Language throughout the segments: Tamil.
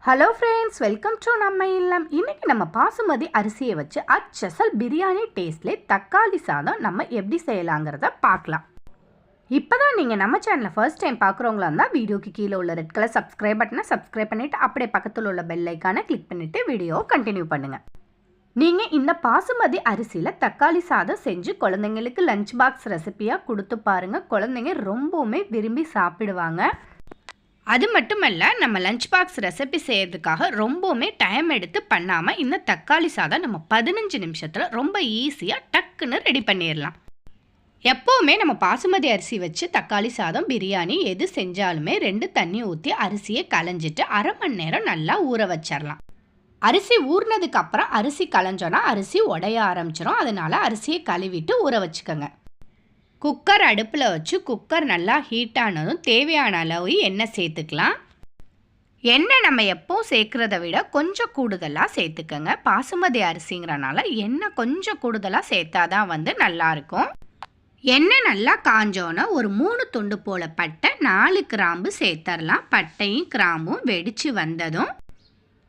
ஹலோ ஃப்ரெண்ட்ஸ், வெல்கம் டு நம்ம இல்லம். இன்றைக்கி நம்ம பாசுமதி அரிசியை வச்சு அச்சசல் பிரியாணி டேஸ்ட்லே தக்காளி சாதம் நம்ம எப்படி செய்யலாங்கிறத பார்க்கலாம். இப்போ தான் நீங்கள் நம்ம சேனலை ஃபர்ஸ்ட் டைம் பார்க்குறவங்களா இருந்தால் வீடியோக்கு கீழே உள்ள ரெட் கலர் சப்ஸ்கிரைப் பட்டனை சப்ஸ்கிரைப் பண்ணிவிட்டு அப்படியே பக்கத்தில் உள்ள பெல் ஐக்கானை கிளிக் பண்ணிவிட்டு வீடியோவை கண்டினியூ பண்ணுங்கள். நீங்கள் இந்த பாசுமதி அரிசியில் தக்காளி சாதம் செஞ்சு குழந்தைங்களுக்கு லஞ்ச் பாக்ஸ் ரெசிப்பியாக கொடுத்து பாருங்கள். குழந்தைங்க ரொம்பவுமே விரும்பி சாப்பிடுவாங்க. அது மட்டுமல்ல, நம்ம லஞ்ச் பாக்ஸ் ரெசிபி செய்கிறதுக்காக ரொம்பவுமே டைம் எடுத்து பண்ணாமல் இந்த தக்காளி சாதம் நம்ம 15 நிமிஷத்தில் ரொம்ப ஈஸியாக டக்குன்னு ரெடி பண்ணிடலாம். எப்போவுமே நம்ம பாசுமதி அரிசி வச்சு தக்காளி சாதம் பிரியாணி எது செஞ்சாலுமே 2 தண்ணி ஊற்றி அரிசியை களைஞ்சிட்டு அரை மணி நேரம் நல்லா ஊற வச்சிடலாம். அரிசி ஊறினதுக்கு அப்புறம் அரிசி களைஞ்சோன்னா அரிசி உடைய ஆரம்பிச்சிடும். அதனால் அரிசியை கழுவிட்டு ஊற வச்சுக்கோங்க. குக்கர் அடுப்பில் வச்சு குக்கர் நல்லா ஹீட் ஆனதும் தேவையான அளவு எண்ணெய் சேர்த்துக்கலாம். எண்ணெய் நம்ம எப்போவும் சேர்க்குறத விட கொஞ்சம் கூடுதலாக சேர்த்துக்கோங்க. பாசுமதி அரிசிங்கிறனால எண்ணெய் கொஞ்சம் கூடுதலாக சேர்த்தா தான் நல்லாயிருக்கும். எண்ணெய் நல்லா காஞ்சோன்னா ஒரு 3 துண்டு போல் பட்டை 4 கிராம்பு சேர்த்துடலாம். பட்டையும் கிராம்பும் வெடித்து வந்ததும்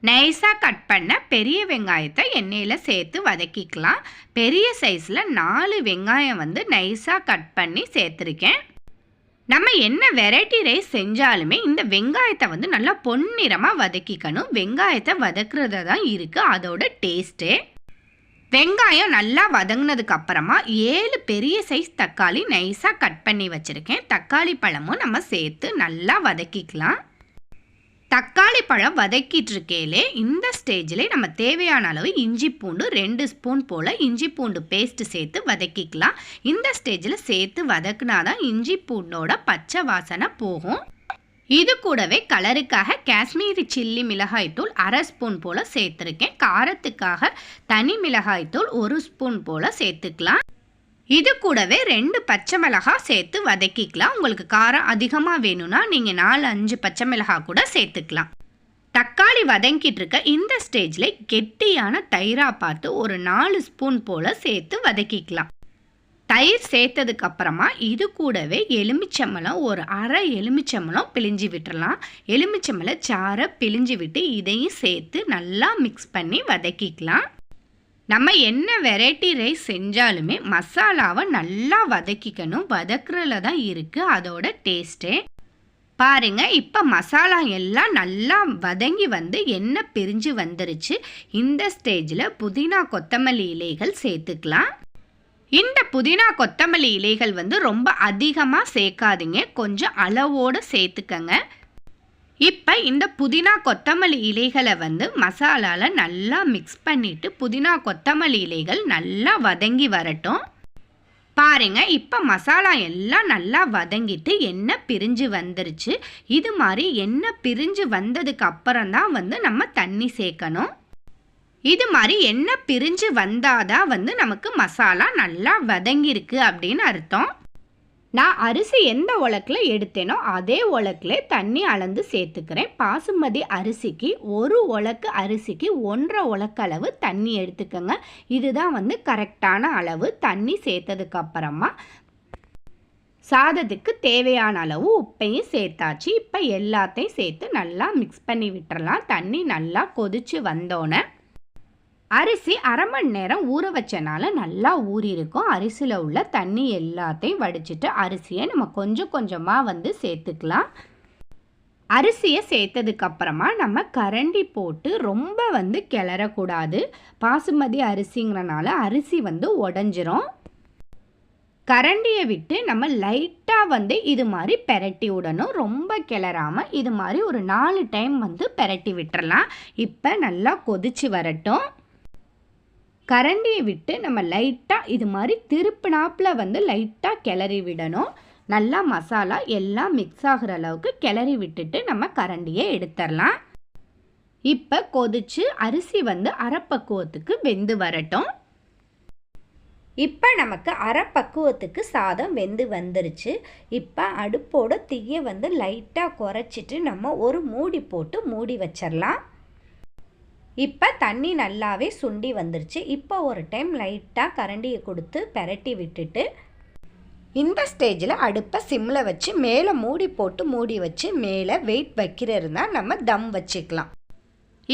நைஸாக கட் பண்ண பெரிய வெங்காயத்தை எண்ணெயில் சேர்த்து வதக்கிக்கலாம். பெரிய சைஸில் 4 வெங்காயம் நைஸாக கட் பண்ணி சேர்த்துருக்கேன். நம்ம என்ன வெரைட்டி ரைஸ் செஞ்சாலுமே இந்த வெங்காயத்தை நல்லா பொன்னிறமாக வதக்கிக்கணும். வெங்காயத்தை வதக்குறது தான் இருக்குது அதோட டேஸ்ட்டே. வெங்காயம் நல்லா வதங்கினதுக்கு அப்புறமா 7 பெரிய சைஸ் தக்காளி நைஸாக கட் பண்ணி வச்சுருக்கேன். தக்காளி பழமும் நம்ம சேர்த்து நல்லா வதக்கிக்கலாம். தக்காளி பழம் வதக்கிட்டு இருக்கையிலே இந்த ஸ்டேஜில் நம்ம தேவையான அளவு இஞ்சி பூண்டு 2 ஸ்பூன் போல் இஞ்சி பூண்டு பேஸ்ட்டு சேர்த்து வதக்கிக்கலாம். இந்த ஸ்டேஜில் சேர்த்து வதக்குனாதான் இஞ்சி பூண்டோட பச்சை வாசனை போகும். இது கூடவே கலருக்காக காஷ்மீரி சில்லி மிளகாய்த்தூள் 1/2 ஸ்பூன் போல் சேர்த்துருக்கேன். காரத்துக்காக தனி மிளகாய்த்தூள் 1 ஸ்பூன் போல் சேர்த்துக்கலாம். இது கூடவே 2 பச்சை மிளகாய் சேர்த்து வதக்கிக்கலாம். உங்களுக்கு காரம் அதிகமாக வேணும்னா நீங்கள் 4-5 பச்சை மிளகாய் கூட சேர்த்துக்கலாம். தக்காளி வதங்கிட்டு இருக்க இந்த ஸ்டேஜில் கெட்டியான தயிராக பார்த்து ஒரு 4 ஸ்பூன் போல் சேர்த்து வதக்கிக்கலாம். தயிர் சேர்த்ததுக்கு அப்புறமா இது கூடவே எலுமிச்சம்பழம் ஒரு அரை எலுமிச்சம்பழம் பிழிஞ்சு விட்டுறலாம். எலுமிச்சம்பழம் சாறை பிழிஞ்சு விட்டு இதையும் சேர்த்து நல்லா மிக்ஸ் பண்ணி வதக்கிக்கலாம். நம்ம என்ன வெரைட்டி ரைஸ் செஞ்சாலுமே மசாலாவை நல்லா வதக்கிக்கணும். வதக்குறதுல தான் இருக்குது அதோட டேஸ்ட்டே. பாருங்கள், இப்போ மசாலா எல்லாம் நல்லா வதங்கி எண்ணெய் பிரிஞ்சு வந்துருச்சு. இந்த ஸ்டேஜில் புதினா கொத்தமல்லி இலைகள் சேர்த்துக்கலாம். இந்த புதினா கொத்தமல்லி இலைகள் ரொம்ப அதிகமாக சேர்க்காதீங்க, கொஞ்சம் அளவோடு சேர்த்துக்கங்க. இப்போ இந்த புதினா கொத்தமல்லி இலைகளை மசாலாவில் நல்லா மிக்ஸ் பண்ணிவிட்டு புதினா கொத்தமல்லி இலைகள் நல்லா வதங்கி வரட்டும். பாருங்கள், இப்போ மசாலா எல்லாம் நல்லா வதங்கிட்டு எண்ணெய் பிரிஞ்சு வந்துருச்சு. இது மாதிரி எண்ணெய் பிரிஞ்சு வந்ததுக்கு அப்புறம் தான் நம்ம தண்ணி சேர்க்கணும். இது மாதிரி எண்ணெய் பிரிஞ்சு வந்தாதான் நமக்கு மசாலா நல்லா வதங்கியிருக்கு அப்படின்னு அர்த்தம். நான் அரிசி எந்த உலக்கில் எடுத்தேனோ அதே உலக்கில் தண்ணி அளந்து சேர்த்துக்கிறேன். பாசுமதி அரிசிக்கு 1 உலக்கு அரிசிக்கு 1.5 உலக்களவு தண்ணி எடுத்துக்கோங்க. இதுதான் கரெக்டான அளவு. தண்ணி சேர்த்ததுக்கு அப்புறமா சாதத்துக்கு தேவையான அளவு உப்பையும் சேர்த்தாச்சு. இப்போ எல்லாத்தையும் சேர்த்து நல்லா மிக்ஸ் பண்ணி விட்டுறலாம். தண்ணி நல்லா கொதிச்சு வந்தோன்னே அரிசி அரை மணி நேரம் ஊற வச்சனால நல்லா ஊறியிருக்கும். அரிசியில் உள்ள தண்ணி எல்லாத்தையும் வடிச்சிட்டு அரிசியை நம்ம கொஞ்சம் கொஞ்சமாக சேர்த்துக்கலாம். அரிசியை சேர்த்ததுக்கப்புறமா நம்ம கரண்டி போட்டு ரொம்ப கிளறக்கூடாது. பாசுமதி அரிசிங்கிறனால அரிசி உடஞ்சிரும். கரண்டியை விட்டு நம்ம லைட்டாக இது மாதிரி பெரட்டி விடணும். ரொம்ப கிளறாமல் இது மாதிரி ஒரு 4 டைம் பெரட்டி விட்டுறலாம். இப்போ நல்லா கொதிச்சு வரட்டும். கரண்டியை விட்டு நம்ம லைட்டாக இது மாதிரி திருப்பினாப்பில் லைட்டாக கிளறி விடணும். நல்லா மசாலா எல்லாம் மிக்ஸ் ஆகிற அளவுக்கு கிளறி விட்டுட்டு நம்ம கரண்டியை எடுத்துடலாம். இப்போ கொதிச்சு அரிசி அரைப்பக்குவத்துக்கு வெந்து வரட்டும். இப்போ நமக்கு அரைப்பக்குவத்துக்கு சாதம் வெந்து வந்துருச்சு. இப்போ அடுப்போட தீயை லைட்டாக குறைச்சிட்டு நம்ம ஒரு மூடி போட்டு மூடி வச்சிடலாம். இப்போ தண்ணி நல்லாவே சுண்டி வந்துருச்சு. இப்போ ஒரு டைம் லைட்டாக கரண்டியை கொடுத்து பெரட்டி விட்டுட்டு இந்த ஸ்டேஜில் அடுப்பை சிம்மில் வச்சு மேலே மூடி போட்டு மூடி வச்சு மேலே வெயிட் வைக்கிற இருந்தால் நம்ம தம் வச்சுக்கலாம்.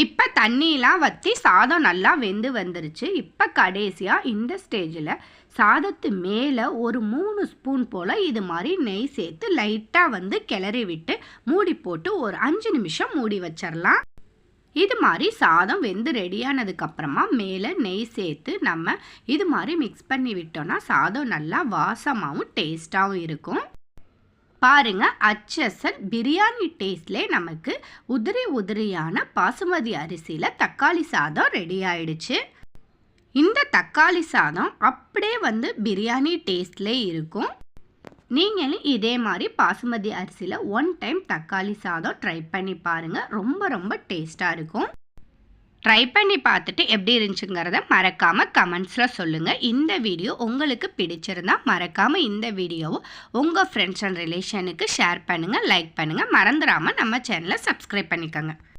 இப்போ தண்ணியெலாம் வற்றி சாதம் நல்லா வெந்து வந்துருச்சு. இப்போ கடைசியாக இந்த ஸ்டேஜில் சாதத்து மேலே ஒரு 3 ஸ்பூன் போல் இது மாதிரி நெய் சேர்த்து லைட்டாக கிளறி விட்டு மூடி போட்டு ஒரு 5 நிமிஷம் மூடி வச்சிடலாம். இது மாதிரி சாதம் வெந்து ரெடியானதுக்கப்புறமா மேலே நெய் சேர்த்து நம்ம இது மாதிரி மிக்ஸ் பண்ணி விட்டோன்னா சாதம் நல்லா வாசமாகவும் டேஸ்ட்டாகவும் இருக்கும். பாருங்க, அச்சசல் பிரியாணி டேஸ்ட்லே நமக்கு உதிரி உதிரியான பாசுமதி அரிசியில் தக்காளி சாதம் ரெடி ஆயிடுச்சு. இந்த தக்காளி சாதம் அப்படியே பிரியாணி டேஸ்ட்லே இருக்கும். நீங்களும் இதே மாதிரி பாசுமதி அரிசியில் 1 டைம் தக்காளி சாதம் ட்ரை பண்ணி பாருங்கள். ரொம்ப ரொம்ப டேஸ்ட்டாக இருக்கும். ட்ரை பண்ணி பார்த்துட்டு எப்படி இருந்துச்சுங்கிறத மறக்காமல் கமெண்ட்ஸில் சொல்லுங்கள். இந்த வீடியோ உங்களுக்கு பிடிச்சிருந்தா மறக்காமல் இந்த வீடியோவை உங்கள் ஃப்ரெண்ட்ஸ் அண்ட் ரிலேஷனுக்கு ஷேர் பண்ணுங்கள், லைக் பண்ணுங்கள். மறந்துடாமல் நம்ம சேனலை சப்ஸ்கிரைப் பண்ணிக்கோங்க.